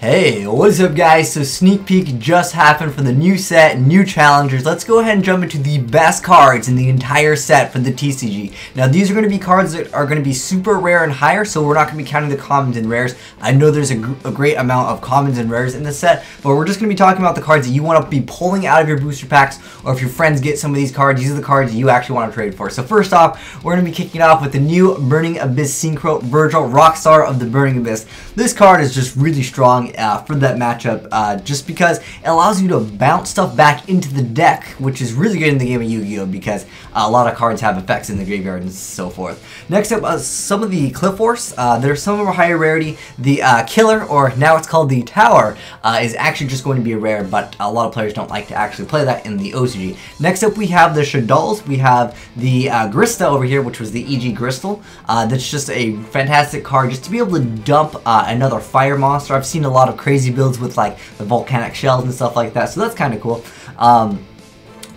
Hey, what's up guys? So sneak peek just happened for the new set, new challengers. Let's go ahead and jump into the best cards in the entire set for the TCG. Now these are going to be cards that are going to be super rare and higher, so we're not going to be counting the commons and rares. I know there's a great amount of commons and rares in this set, but we're just going to be talking about the cards that you want to be pulling out of your booster packs, or if your friends get some of these cards, these are the cards you actually want to trade for. So first off, we're going to be kicking off with the new Burning Abyss Synchro Virgil, Rockstar of the Burning Abyss. This card is just really strong for that matchup, just because it allows you to bounce stuff back into the deck, which is really good in the game of Yu-Gi-Oh! Because a lot of cards have effects in the graveyard and so forth. Next up, some of the Cliff Force. There's some of a higher rarity. The Killer, or now it's called the Tower, is actually just going to be a rare, but a lot of players don't like to actually play that in the OCG. Next up, we have the Shadulls. We have the Grista over here, which was the EG Gristle. That's just a fantastic card just to be able to dump another fire monster. I've seen a lot of crazy builds with like the volcanic shells and stuff like that, so that's kind of cool.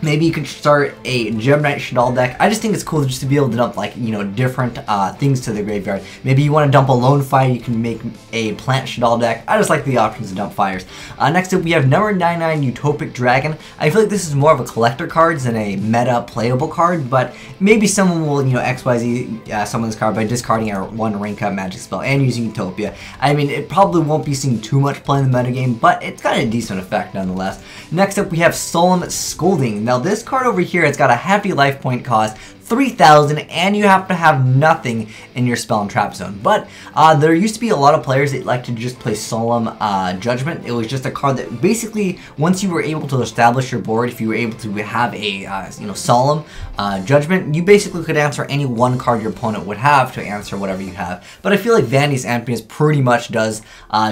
Maybe you can start a Gem Knight Shadul deck. I just think it's cool just to be able to dump, like, you know, different things to the graveyard. Maybe you want to dump a Lone Fire, you can make a Plant Shadul deck. I just like the options to dump fires. Next up, we have number 99 Utopic Dragon. I feel like this is more of a collector card than a meta playable card, but maybe someone will, you know, XYZ summon this card by discarding our one rank up magic spell and using Utopia. I mean, it probably won't be seeing too much play in the metagame, but it's got a decent effect nonetheless. Next up, we have Solemn Scolding. Now this card over here, it's got a hefty life point cost, 3,000, and you have to have nothing in your spell and trap zone. But there used to be a lot of players that like to just play Solemn Judgment. It was just a card that basically, once you were able to establish your board, if you were able to have a you know, Solemn Judgment, you basically could answer any one card your opponent would have to answer whatever you have. But I feel like Vandy's Ampius pretty much does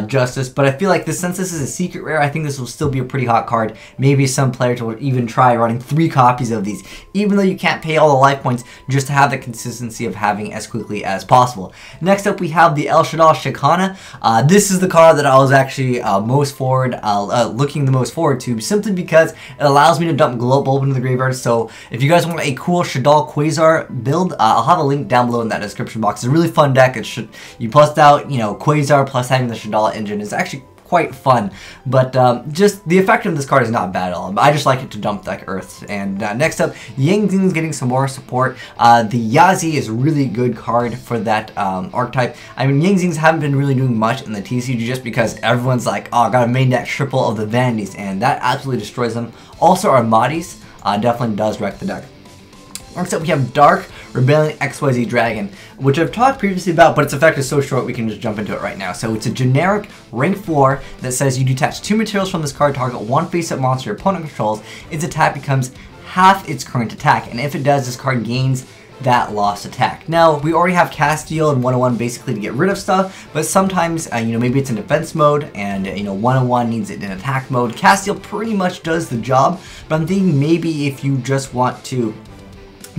justice. But I feel like since this is a secret rare, I think this will still be a pretty hot card. Maybe some players will even try running 3 copies of these, even though you can't pay all the life points, just to have the consistency of having as quickly as possible. Next up, we have the El Shaddai Shikana. This is the card that I was actually looking the most forward to, simply because it allows me to dump Glow Bulb into the graveyard. So if you guys want a cool Shaddai Quasar build, I'll have a link down below in that description box. It's a really fun deck. You plus out, you know, Quasar plus having the Shaddai engine is actually quite fun, but just the effect of this card is not bad at all. I just like it to dump like Earth. And next up, Yang Zing's getting some more support. The Yazi is a really good card for that archetype. I mean, Yang Zings haven't been really doing much in the TCG just because everyone's like, oh, I got a main deck triple of the Vandys, and that absolutely destroys them. Also, Armadis definitely does wreck the deck. Next up, we have Dark Rebellion XYZ Dragon, which I've talked previously about, but its effect is so short we can just jump into it right now. So it's a generic rank 4 that says you detach 2 materials from this card, target 1 face-up monster your opponent controls. Its attack becomes half its current attack, and if it does, this card gains that lost attack. Now, we already have Castile and 101 basically to get rid of stuff, but sometimes, you know, maybe it's in defense mode and, you know, 101 needs it in attack mode. Castile pretty much does the job, but I'm thinking maybe if you just want to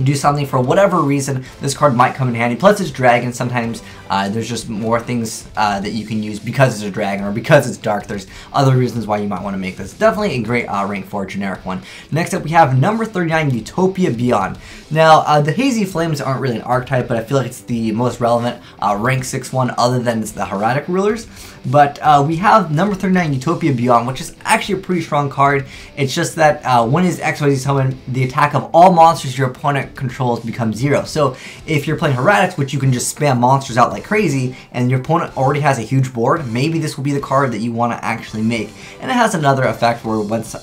do something for whatever reason, this card might come in handy. Plus it's dragon, sometimes there's just more things that you can use because it's a dragon or because it's dark. There's other reasons why you might want to make this. Definitely a great rank 4 generic one. Next up, we have number 39 Utopia Beyond. Now the Hazy Flames aren't really an archetype, but I feel like it's the most relevant rank 6 one other than the Heraldic Rulers. But we have number 39 Utopia Beyond, which is actually a pretty strong card. It's just that when his XYZ summon, the attack of all monsters your opponent controls becomes 0. So if you're playing Heretics, which you can just spam monsters out like crazy, and your opponent already has a huge board, maybe this will be the card that you want to actually make. And it has another effect where once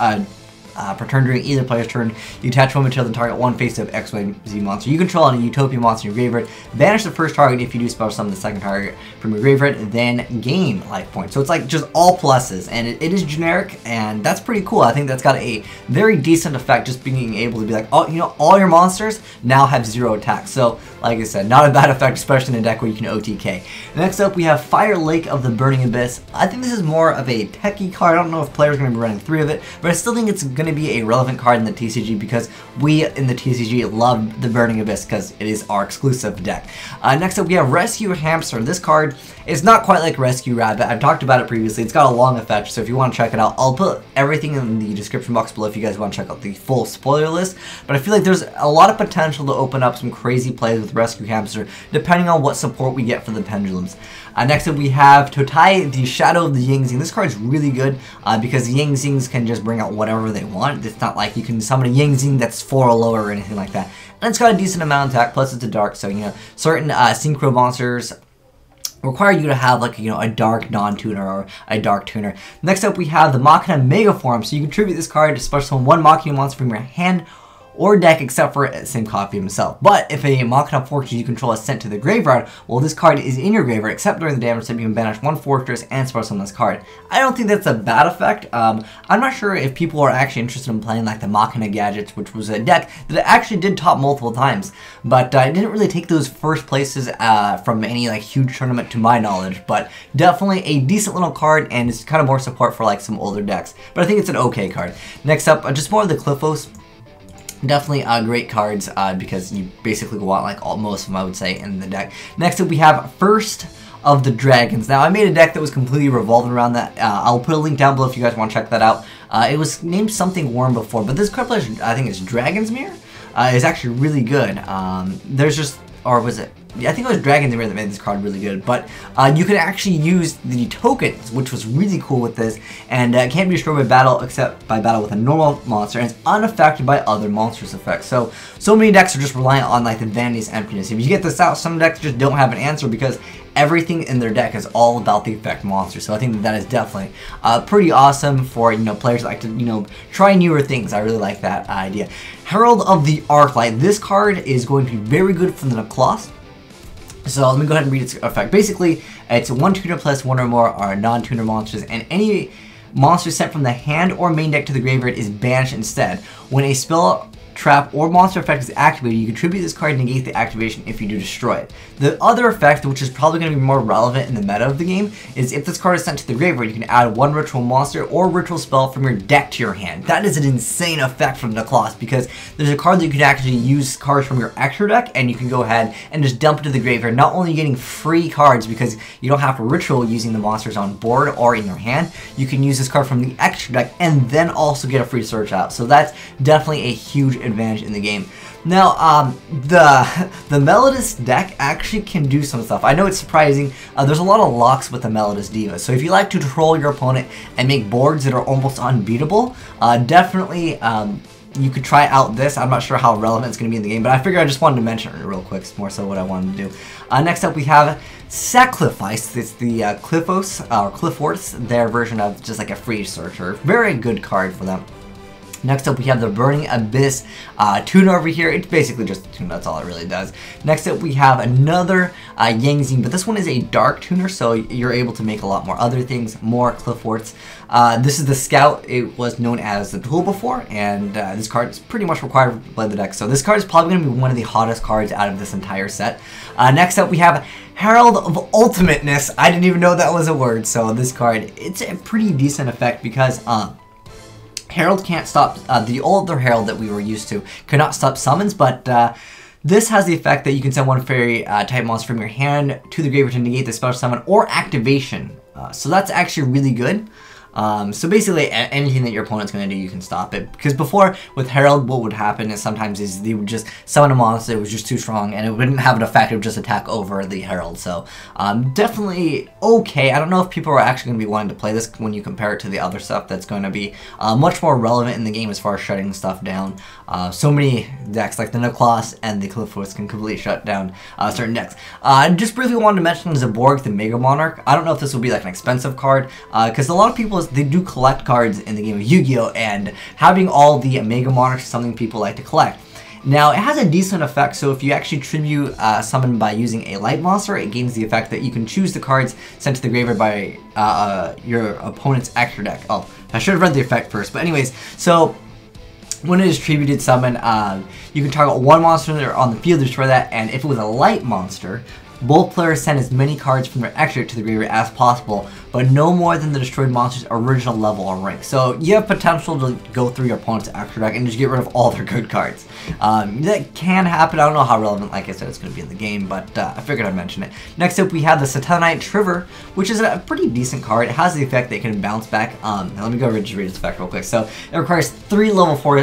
per turn during either player's turn, you attach 1 material and target 1 face-up XYZ monster you control on a Utopia monster in your graveyard. Banish the first target. If you do spell summon the second target from your graveyard, then gain life points. So it's like just all pluses, and it is generic, and that's pretty cool. I think that's got a very decent effect, just being able to be like, oh, you know, all your monsters now have 0 attack. So like I said, not a bad effect, especially in a deck where you can OTK. Next up, we have Fire Lake of the Burning Abyss. I think this is more of a techie card. I don't know if players are going to be running 3 of it, but I still think it's going to be a relevant card in the TCG because we in the TCG love the Burning Abyss because it is our exclusive deck. Next up, we have Rescue Hamster. This card is not quite like Rescue Rabbit. I've talked about it previously. It's got a long effect, so if you want to check it out, I'll put everything in the description box below if you guys want to check out the full spoiler list. But I feel like there's a lot of potential to open up some crazy plays with Rescue Hamster, depending on what support we get for the pendulums. Next up we have Totai, the Shadow of the Yingxing. This card is really good because the Yingxings can just bring out whatever they want. It's not like you can summon a Yingxing that's 4 or lower or anything like that. And it's got a decent amount of attack, plus it's a dark, so, you know, certain synchro monsters require you to have, like, you know, a dark non-tuner or a dark tuner. Next up we have the Machina Mega Form. So you contribute this card to special summon 1 Machina monster from your hand or deck, except for the same copy himself. But if a Machina Fortress you control is sent to the graveyard, well, this card is in your graveyard, except during the damage step, you can banish 1 fortress and special summon this card. I don't think that's a bad effect. I'm not sure if people are actually interested in playing like the Machina Gadgets, which was a deck that actually did top multiple times, but I didn't really take those first places from any like huge tournament to my knowledge. But definitely a decent little card, and it's kind of more support for like some older decks. But I think it's an okay card. Next up, just more of the Cliffos. Definitely great cards because you basically want like most of them, I would say, in the deck. Next up we have First of the Dragons. Now I made a deck that was completely revolving around that. I'll put a link down below if you guys want to check that out. It was named something warm before, but this card player, I think it's Dragon's Mirror, is actually really good. There's just, or was it? Yeah, I think it was Dragon's Mirror that made this card really good, but you can actually use the tokens, which was really cool with this, and it can't be destroyed by battle except by battle with a normal monster, and it's unaffected by other monsters' effects. So many decks are just reliant on like the Vanity's Emptiness. If you get this out, some decks just don't have an answer because everything in their deck is all about the effect monster. So I think that is definitely pretty awesome for, you know, players that like to, you know, try newer things. I really like that idea. Herald of the Arclight. This card is going to be very good for the Necklace. So let me go ahead and read its effect. Basically, it's 1 tuner plus 1 or more are non-tuner monsters, and any monster sent from the hand or main deck to the graveyard is banished instead. When a spell, trap, or monster effect is activated, you contribute this card to negate the activation if you do destroy it. The other effect, which is probably going to be more relevant in the meta of the game, is if this card is sent to the graveyard, you can add 1 ritual monster or ritual spell from your deck to your hand. That is an insane effect from the class, because there's a card that you can actually use cards from your extra deck, and you can go ahead and just dump it to the graveyard. Not only getting free cards because you don't have to ritual using the monsters on board or in your hand, you can use this card from the extra deck and then also get a free search out. So that's definitely a huge advantage in the game. Now, the Melodus deck actually can do some stuff. I know it's surprising. There's a lot of locks with the Melodus Diva. So if you like to troll your opponent and make boards that are almost unbeatable, definitely you could try out this. I'm not sure how relevant it's going to be in the game, but I figured I just wanted to mention it real quick. It's more so what I wanted to do. Next up, we have Sacrifice. It's the Cliffos, or Cliffworths, their version of just like a free searcher. Very good card for them. Next up, we have the Burning Abyss tuner over here. It's basically just a tuner, that's all it really does. Next up, we have another Yangzing, but this one is a dark tuner, so you're able to make a lot more other things, more Cliffworths. This is the Scout. It was known as the Duel before, and this card is pretty much required to play the deck. So this card is probably going to be one of the hottest cards out of this entire set. Next up, we have Herald of Ultimateness. I didn't even know that was a word, so this card, it's a pretty decent effect because Herald can't stop, the older Herald that we were used to cannot stop summons, but this has the effect that you can send 1 fairy type monster from your hand to the graveyard to negate the special summon or activation. So that's actually really good. So basically anything that your opponent's going to do, you can stop it. Because before, with Herald, what would happen is sometimes they would just summon a monster that was just too strong, and it wouldn't have an effect, it would just attack over the Herald. So definitely okay. I don't know if people are actually going to be wanting to play this when you compare it to the other stuff that's going to be much more relevant in the game as far as shutting stuff down. So many decks like the Necklace and the Cliffworths can completely shut down certain decks. Just briefly wanted to mention Zaborg, the Mega Monarch. I don't know if this will be like an expensive card, because a lot of people, they do collect cards in the game of Yu-Gi-Oh! And having all the Mega Monarchs is something people like to collect. Now, it has a decent effect, so if you actually tribute summon by using a light monster, it gains the effect that you can choose the cards sent to the graveyard by your opponent's extra deck. Oh, I should have read the effect first, but anyways, so when it is tributed summon, you can target 1 monster on the field to destroy that, and if it was a light monster, both players send as many cards from their extra deck to the graveyard as possible, but no more than the destroyed monster's original level or rank. So you have potential to go through your opponent's extra deck and just get rid of all their good cards. That can happen. I don't know how relevant, like I said, it's going to be in the game, but I figured I'd mention it. Next up, we have the Satanite Triver, which is a pretty decent card. It has the effect that it can bounce back. Let me go just read its effect real quick. So it requires 3 level 4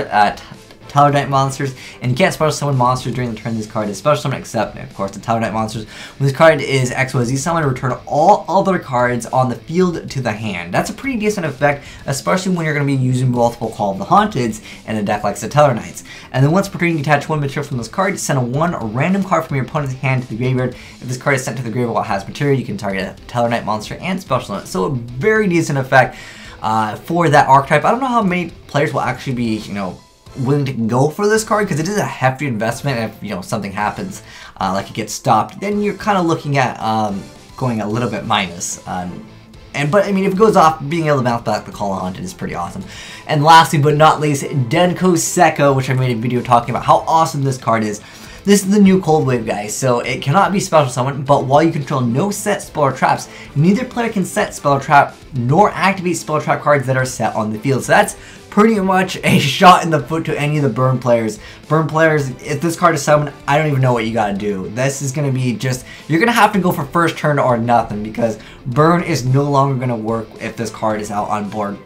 Talonite monsters, and you can't special summon monsters during the turn this card is special summoned, except, of course, the Talonite monsters. When this card is XYZ summon, return all other cards on the field to the hand. That's a pretty decent effect, especially when you're going to be using multiple Call of the Haunteds in a deck like the Talonites. And then once per turn, you detach one material from this card, send a random card from your opponent's hand to the graveyard. If this card is sent to the graveyard while it has material, you can target a Talonite monster and special summon it. So a very decent effect for that archetype. I don't know how many players will actually be, willing to go for this card, because it is a hefty investment. And if something happens, like it gets stopped, then you're kind of looking at going a little bit minus. But I mean, if it goes off, being able to bounce back the Call of Haunted is pretty awesome. And lastly but not least, Denko Sekko, which I made a video talking about how awesome this card is. This is the new Cold Wave, guys, so it cannot be special summoned, but while you control no set spell or traps, neither player can set spell or trap nor activate spell or trap cards that are set on the field. So that's pretty much a shot in the foot to any of the burn players. Burn players, if this card is summoned, I don't even know what you gotta do. This is gonna be just, you're gonna have to go for first turn or nothing, because burn is no longer gonna work if this card is out on board.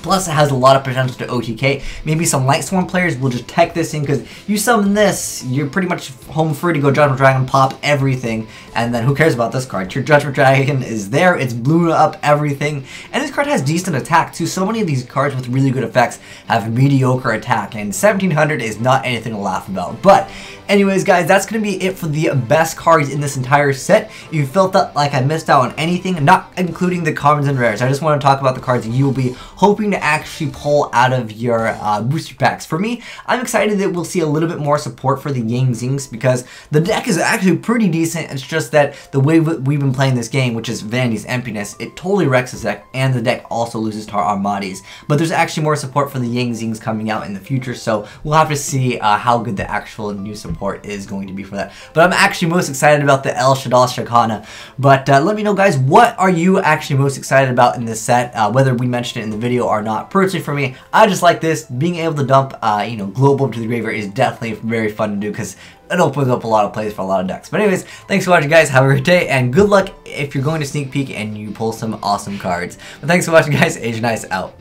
Plus, it has a lot of potential to OTK. Maybe some Light Swarm players will just tech this in, because you summon this, you're pretty much home free to go Judgment Dragon, pop everything, and then who cares about this card? Your Judgment Dragon is there, it's blew up everything, and this card has decent attack too. So many of these cards with really good effects have mediocre attack, and 1700 is not anything to laugh about. But anyways, guys, that's going to be it for the best cards in this entire set. If you felt that like I missed out on anything, not including the commons and rares, I just want to talk about the cards that you will be hoping to actually pull out of your booster packs. For me, I'm excited that we'll see a little bit more support for the Yang Zings, because the deck is actually pretty decent. It's just that the way we've been playing this game, which is Vanity's Emptiness, it totally wrecks the deck, and the deck also loses to our Armadis. But there's actually more support for the Yang Zings coming out in the future, so we'll have to see how good the actual new support is going to be for that. But I'm actually most excited about the El Shaddai Shakana. But let me know, guys, what are you actually most excited about in this set, whether we mentioned it in the video or not. Personally, for me, I just like this. Being able to dump, Global to the graveyard is definitely very fun to do, because it opens up a lot of plays for a lot of decks. But anyways, thanks for watching, guys. Have a great day, and good luck if you're going to sneak peek and you pull some awesome cards. But thanks for watching, guys. Azneyes out.